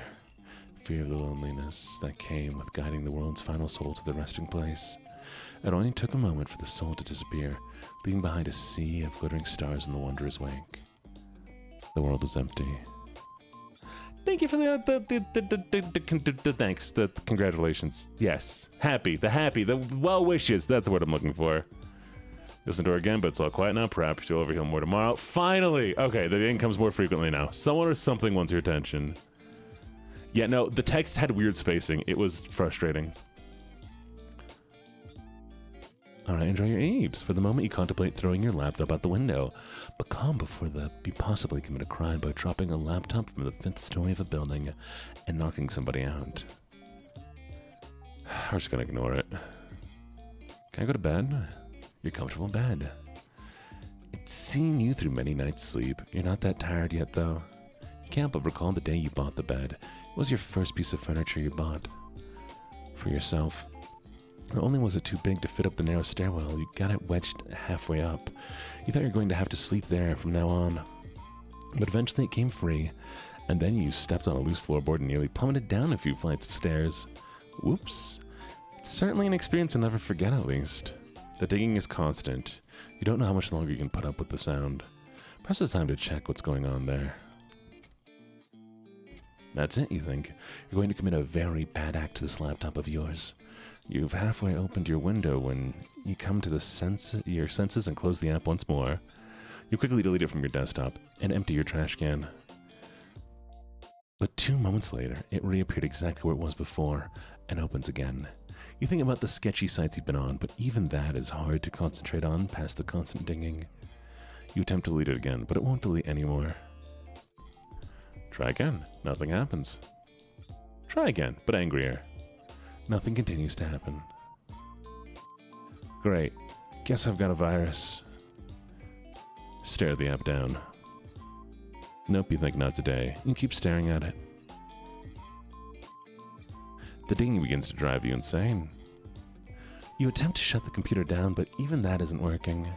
Fear of the loneliness that came with guiding the world's final soul to the resting place. It only took a moment for the soul to disappear, leaving behind a sea of glittering stars in the wanderer's wake. The world was empty. Thank you for the thanks, the congratulations. Yes, the well wishes. That's what I'm looking for. Listen to her again, but it's all quiet now. Perhaps you'll overhear more tomorrow. Finally! Okay, the end comes more frequently now. Someone or something wants your attention. Yeah, no, the text had weird spacing. It was frustrating. Alright, enjoy your eves. For the moment, you contemplate throwing your laptop out the window. But calm before you possibly commit a crime by dropping a laptop from the 5th story of a building and knocking somebody out. We're just gonna ignore it. Can I go to bed? You're comfortable in bed. It's seen you through many nights' sleep. You're not that tired yet, though. You can't but recall the day you bought the bed. It was your first piece of furniture you bought. For yourself. Not only was it too big to fit up the narrow stairwell, you got it wedged halfway up. You thought you were going to have to sleep there from now on. But eventually it came free, and then you stepped on a loose floorboard and nearly plummeted down a few flights of stairs. Whoops. It's certainly an experience I'll never forget, at least. The digging is constant. You don't know how much longer you can put up with the sound. Perhaps it's time to check what's going on there. That's it, you think. You're going to commit a very bad act to this laptop of yours. You've halfway opened your window when you come to your senses and close the app once more. You quickly delete it from your desktop and empty your trash can. But 2 moments later, it reappeared exactly where it was before and opens again. You think about the sketchy sites you've been on, but even that is hard to concentrate on past the constant dinging. You attempt to delete it again, but it won't delete anymore. Try again. Nothing happens. Try again, but angrier. Nothing continues to happen. Great. Guess I've got a virus. Stare the app down. Nope, you think not today. You keep staring at it. The dinging begins to drive you insane. You attempt to shut the computer down, but even that isn't working.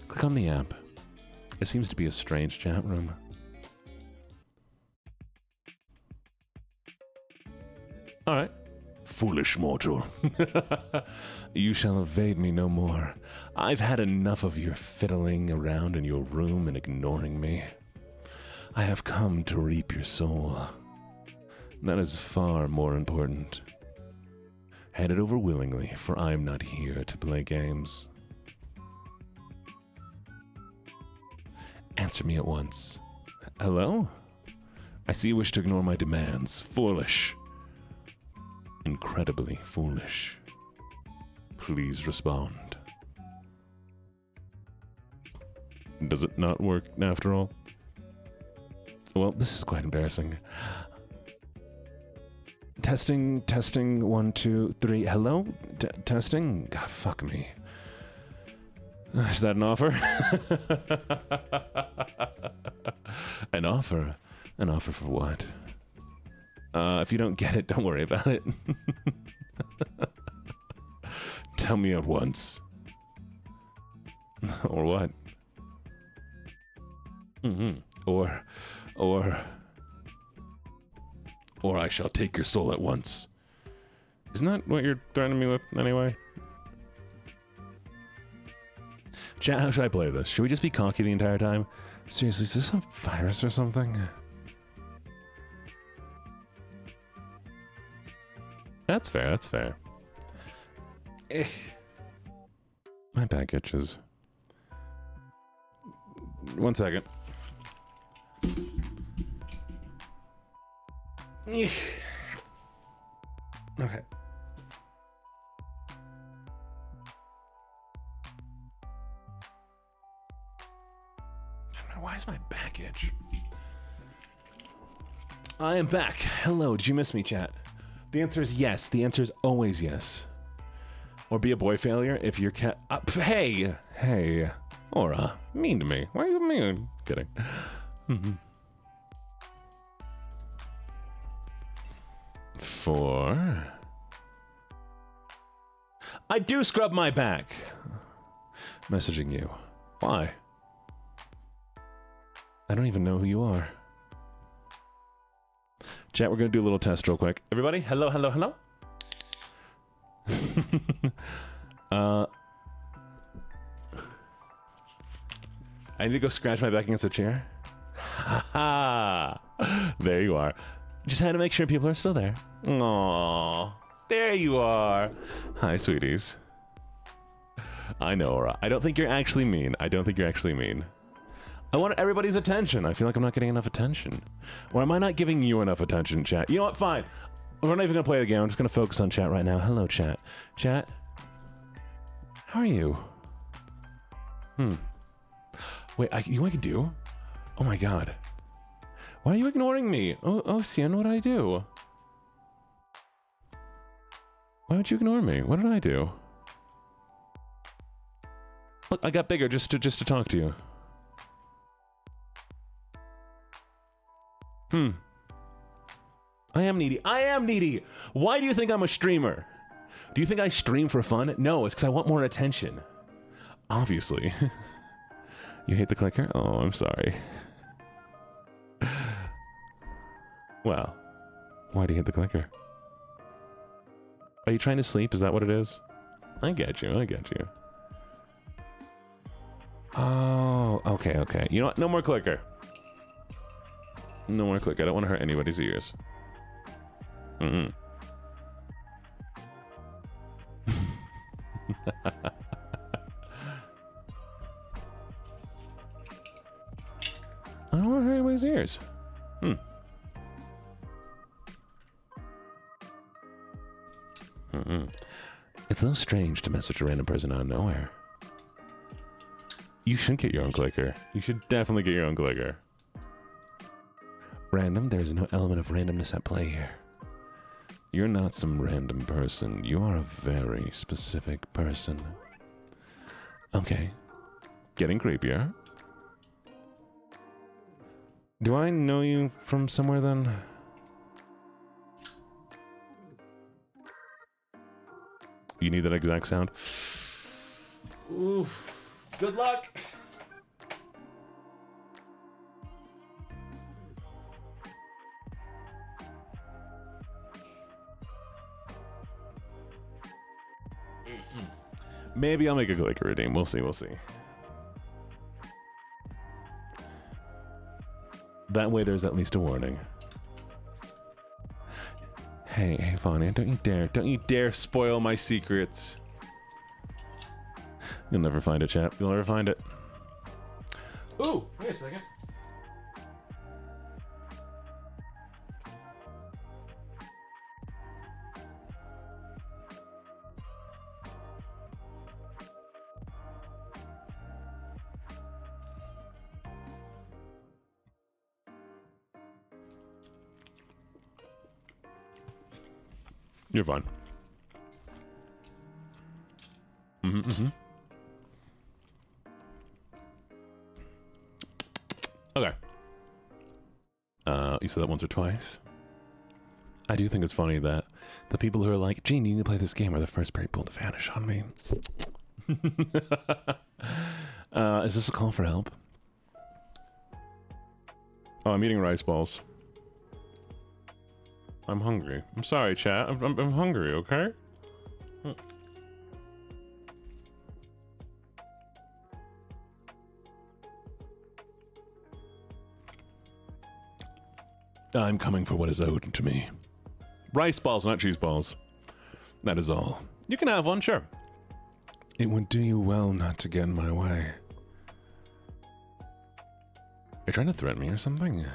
Click on the app. It seems to be a strange chat room. Alright. Foolish mortal. You shall evade me no more. I've had enough of your fiddling around in your room and ignoring me. I have come to reap your soul. That is far more important. Hand it over willingly, for I am not here to play games. Answer me at once. Hello? I see you wish to ignore my demands. Foolish. Incredibly foolish. Please respond. Does it not work after all? Well, this is quite embarrassing. Testing, 1, 2, 3. Hello? Testing? God, fuck me. Is that an offer? An offer? An offer for what? If you don't get it, don't worry about it. Tell me at once. Or what? Or I shall take your soul at once. Isn't that what you're threatening me with anyway? Chat, how should I play this? Should we just be cocky the entire time? Seriously, is this a virus or something? That's fair, that's fair. My back itches. 1 second. Okay. Why is my back itch? I am back. Hello, did you miss me, chat? The answer is yes. The answer is always yes. Or be a boy failure if your cat... hey. Aura, mean to me. Why are you mean? Kidding. Four. I do scrub my back. Messaging you. Why? I don't even know who you are. Chat, we're going to do a little test real quick. Everybody, hello. I need to go scratch my back against a chair. There you are. Just had to make sure people are still there. Aww. There you are. Hi, sweeties. I know, Aura. I don't think you're actually mean. I want everybody's attention. I feel like I'm not getting enough attention. Or am I not giving you enough attention, chat? You know what? Fine. We're not even going to play the game. I'm just going to focus on chat right now. Hello, chat. Chat? How are you? Wait, you know what I can do? Oh my god. Why are you ignoring me? Oh, Cien, what did I do? Why would you ignore me? What did I do? Look, I got bigger just to talk to you. I am needy. Why do you think I'm a streamer? Do you think I stream for fun? No, it's because I want more attention. Obviously. You hate the clicker? Oh, I'm sorry. Well, why do you hate the clicker? Are you trying to sleep? Is that what it is? I get you. Oh, okay. You know what? No more clicker. I don't want to hurt anybody's ears. I don't want to hurt anybody's ears. It's a little strange to message a random person out of nowhere. You should get your own clicker. You should definitely get your own clicker. Random? There's no element of randomness at play here. You're not some random person. You are a very specific person. Okay. Getting creepier. Do I know you from somewhere then? You need that exact sound? Oof. Good luck! Maybe I'll make a clicker redeem. We'll see. That way there's at least a warning. Hey, Vanya, don't you dare spoil my secrets. You'll never find it, chap. You'll never find it. Ooh, wait a second. You're fine. Okay. You said that once or twice. I do think it's funny that the people who are like, Gene, you need to play this game are the first people to vanish on me. Is this a call for help? Oh, I'm eating rice balls. I'm hungry. I'm sorry, chat. I'm hungry, okay? I'm coming for what is owed to me. Rice balls, not cheese balls. That is all. You can have one, sure. It would do you well not to get in my way. You're trying to threaten me or something?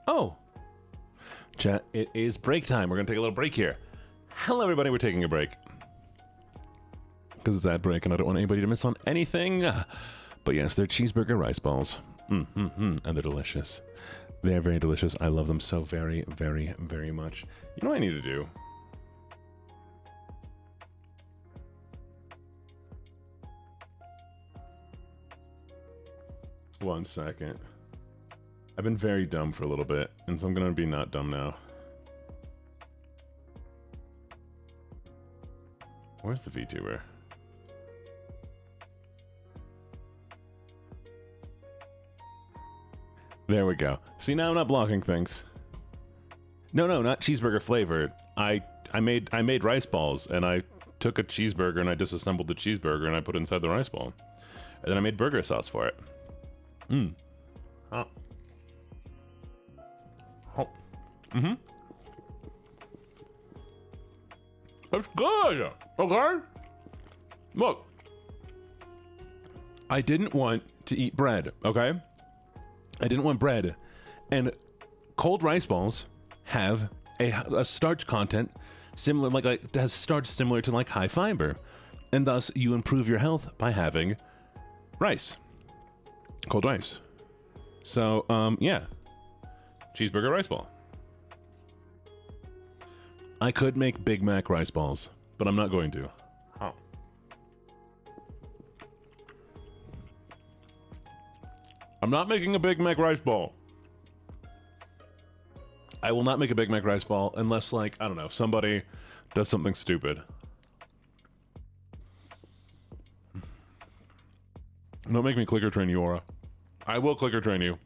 Oh. Chat, it is break time. We're going to take a little break here. Hello, everybody. We're taking a break. Because it's ad break and I don't want anybody to miss on anything. But yes, they're cheeseburger rice balls. And they're delicious. They're very delicious. I love them so very, very, very much. You know what I need to do? One second. I've been very dumb for a little bit, and so I'm gonna be not dumb now. Where's the VTuber? There we go. See, now I'm not blocking things. No, not cheeseburger flavored. I made rice balls, and I took a cheeseburger and I disassembled the cheeseburger and I put it inside the rice ball. And then I made burger sauce for it. Oh. It's good. Okay? Look. I didn't want to eat bread, okay? I didn't want bread. And cold rice balls have a starch content similar, like has starch similar to like high fiber. And thus you improve your health by having rice. Cold rice. So, yeah. Cheeseburger rice ball. I could make Big Mac rice balls, but I'm not going to. Oh. I'm not making a Big Mac rice ball. I will not make a Big Mac rice ball unless, like, I don't know, somebody does something stupid. Don't make me clicker train you, Aura. I will clicker train you.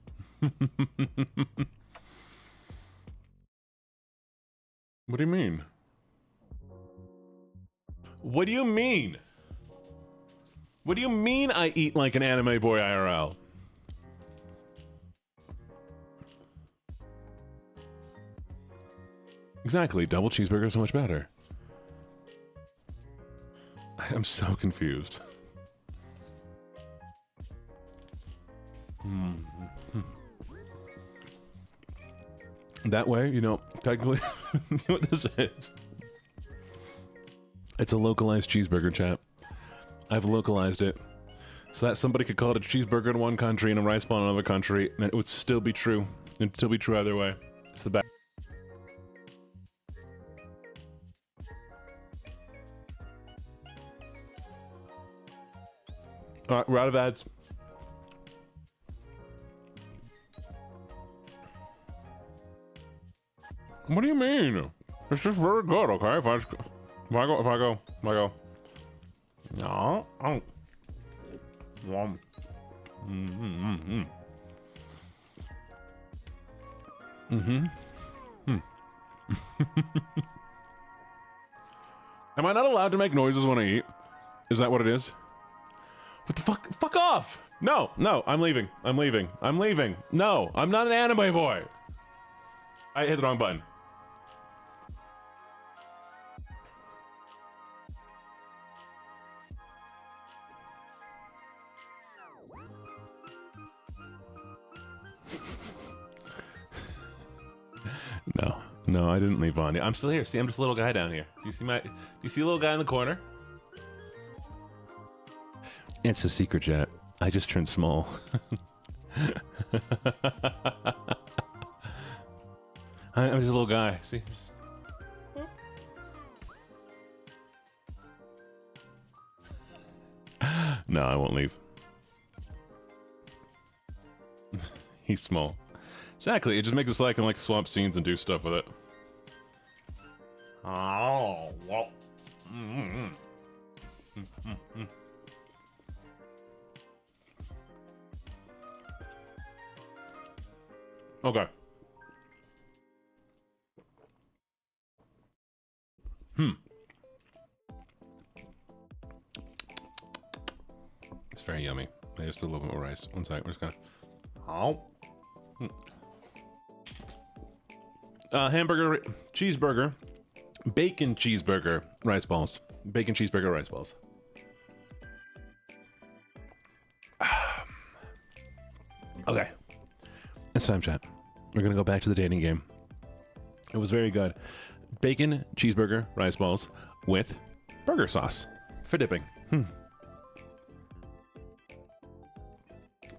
What do you mean? What do you mean? What do you mean I eat like an anime boy IRL? Exactly, double cheeseburger is so much better. I am so confused. That way, you know, technically, you know what this is? It's a localized cheeseburger, chat. I've localized it so that somebody could call it a cheeseburger in one country and a rice ball in another country, and it would still be true. It'd still be true either way. It's the best. All right, we're out of ads. What do you mean? It's just very good, okay? If I go. No. Oh. Am I not allowed to make noises when I eat? Is that what it is? What the fuck? Fuck off! No, I'm leaving. No, I'm not an anime boy. I hit the wrong button. No, I didn't leave on. I'm still here. See, I'm just a little guy down here. Do you see a little guy in the corner? It's a secret, chat. I just turned small. I'm just a little guy. See? No, I won't leave. He's small. Exactly. It just makes it so I can like swap scenes and do stuff with it. Oh, well. Okay. It's very yummy. I just a little bit more rice. One second. We're just gonna. Oh. Hamburger, cheeseburger, bacon cheeseburger, rice balls. Bacon cheeseburger, rice balls. Okay. It's time, chat. We're gonna go back to the dating game. It was very good. Bacon cheeseburger, rice balls with burger sauce for dipping.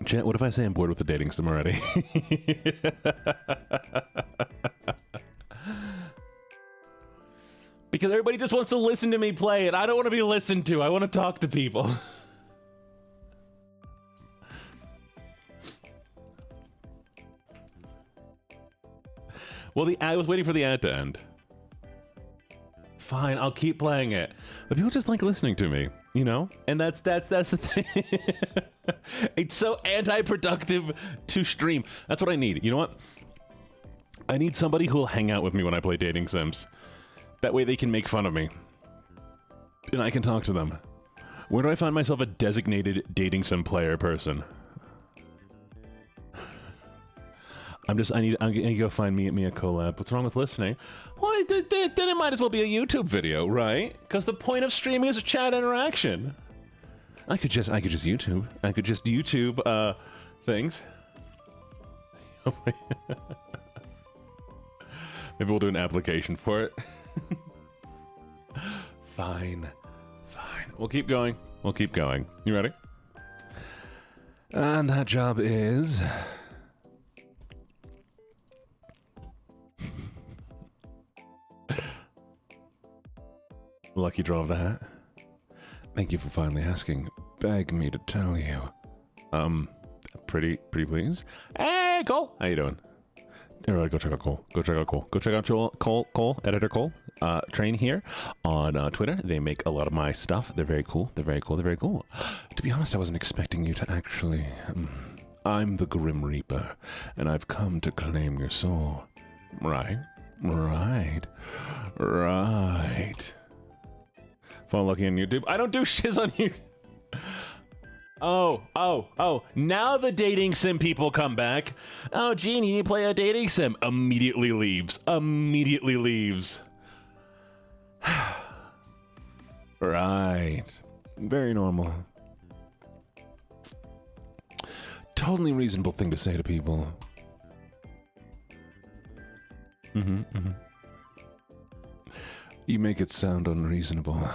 Chat, what if I say I'm bored with the dating sim already? Because everybody just wants to listen to me play it. I don't want to be listened to. I want to talk to people. Well, I was waiting for the ad to end. Fine, I'll keep playing it. But people just like listening to me, you know? And that's the thing. It's so anti-productive to stream. That's what I need. You know what? I need somebody who will hang out with me when I play dating sims. That way they can make fun of me. And I can talk to them. Where do I find myself a designated dating sim player person? I need to go find me a collab. What's wrong with listening? Well, then it might as well be a YouTube video, right? Because the point of streaming is a chat interaction. I could just YouTube. I could just YouTube things. Maybe we'll do an application for it. Fine. We'll keep going. You ready? And that job is... Lucky draw of the hat. Thank you for finally asking. Beg me to tell you. Pretty please. Hey, Cole! How you doing? Everybody go check out Cole. Go check out Cole, editor Cole. Train here on Twitter. They make a lot of my stuff. They're very cool. To be honest, I wasn't expecting you to actually... I'm the Grim Reaper, and I've come to claim your soul. Right. Follow Lucky on YouTube. I don't do shiz on YouTube. Oh. Now the dating sim people come back. Oh, Gene, you need to play a dating sim. Immediately leaves. Right. Very normal. Totally reasonable thing to say to people. You make it sound unreasonable.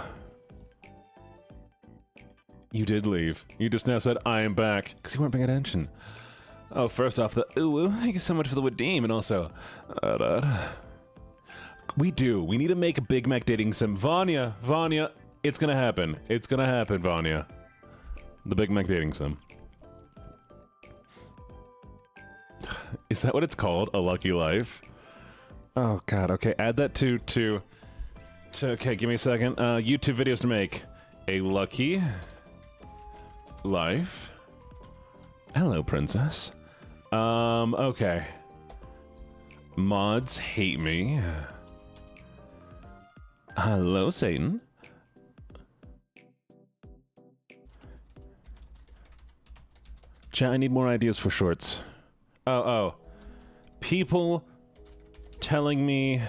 You did leave. You just now said, I am back. Because you weren't paying attention. Oh, first off, thank you so much for the Wadim, and also... We need to make a Big Mac dating sim. Vanya, it's gonna happen. Vanya. The Big Mac dating sim. Is that what it's called? A Lucky Life? Oh, God. Okay, add that to okay, give me a second. YouTube videos to make. A Lucky Life. Hello, princess. Okay. Mods hate me. Hello, Satan. Chat, I need more ideas for shorts. Oh. People telling me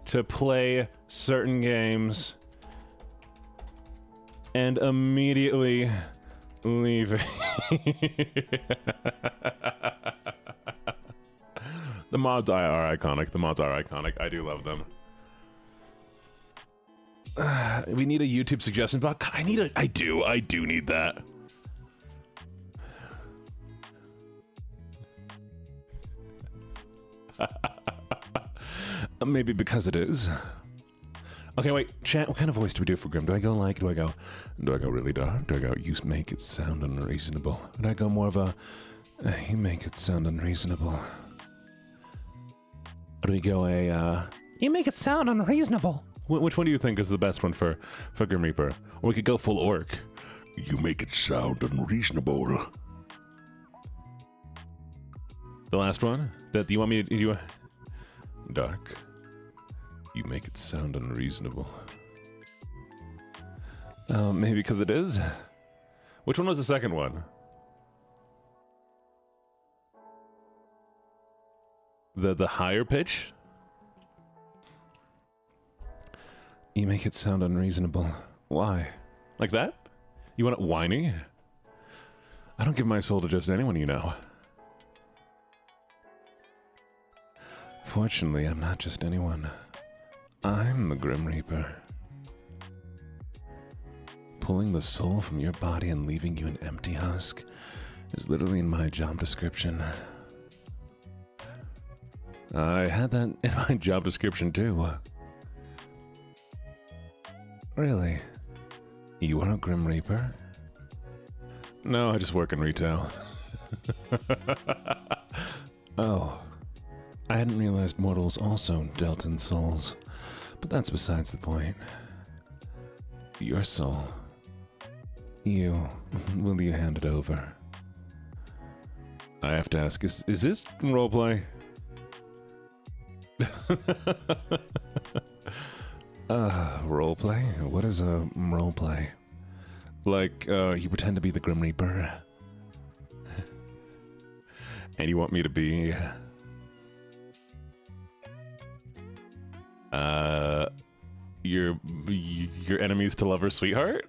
to play certain games and immediately leaving. The mods are iconic. I do love them. We need a YouTube suggestion box. I do need that. Maybe because it is. Okay, wait, chat. What kind of voice do we do for Grim? Do I go really dark? Do I go, you make it sound unreasonable? Or do I go more of a, you make it sound unreasonable? Or do we go you make it sound unreasonable? Which one do you think is the best one for Grim Reaper? Or we could go full orc. You make it sound unreasonable. The last one? Do you want me to do? Dark. You make it sound unreasonable. Maybe because it is? Which one was the second one? The higher pitch? You make it sound unreasonable. Why? Like that? You want it whiny? I don't give my soul to just anyone, you know. Fortunately, I'm not just anyone. I'm the Grim Reaper. Pulling the soul from your body and leaving you an empty husk is literally in my job description. I had that in my job description too. Really? You are a Grim Reaper? No, I just work in retail. Oh. I hadn't realized mortals also dealt in souls. But that's besides the point. Your soul. Will you hand it over? I have to ask, is this roleplay? Roleplay? What is a roleplay? Like, you pretend to be the Grim Reaper? And you want me to be... your enemies to lover sweetheart?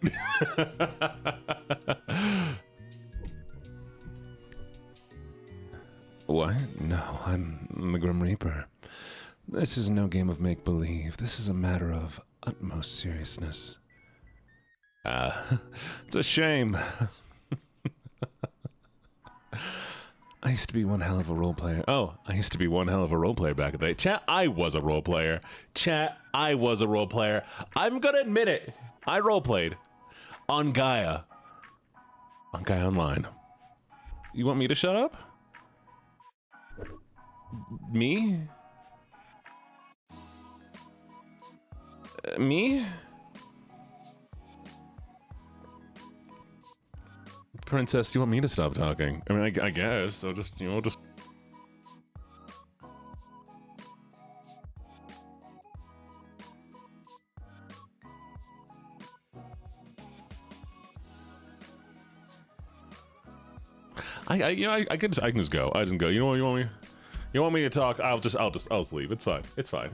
What? No, I'm the Grim Reaper. This is no game of make-believe. This is a matter of utmost seriousness. It's a shame. I used to be one hell of a role player. Oh, I used to be one hell of a role player back in the day. Chat, I was a role player. Chat, I was a role player. I'm gonna admit it. I role played on Gaia. On Gaia Online. You want me to shut up? Me? Me? Princess, do you want me to stop talking? I mean, I guess. So just, just... I can just go. I just go. You know what? You want me to talk? I'll just leave. It's fine. It's fine.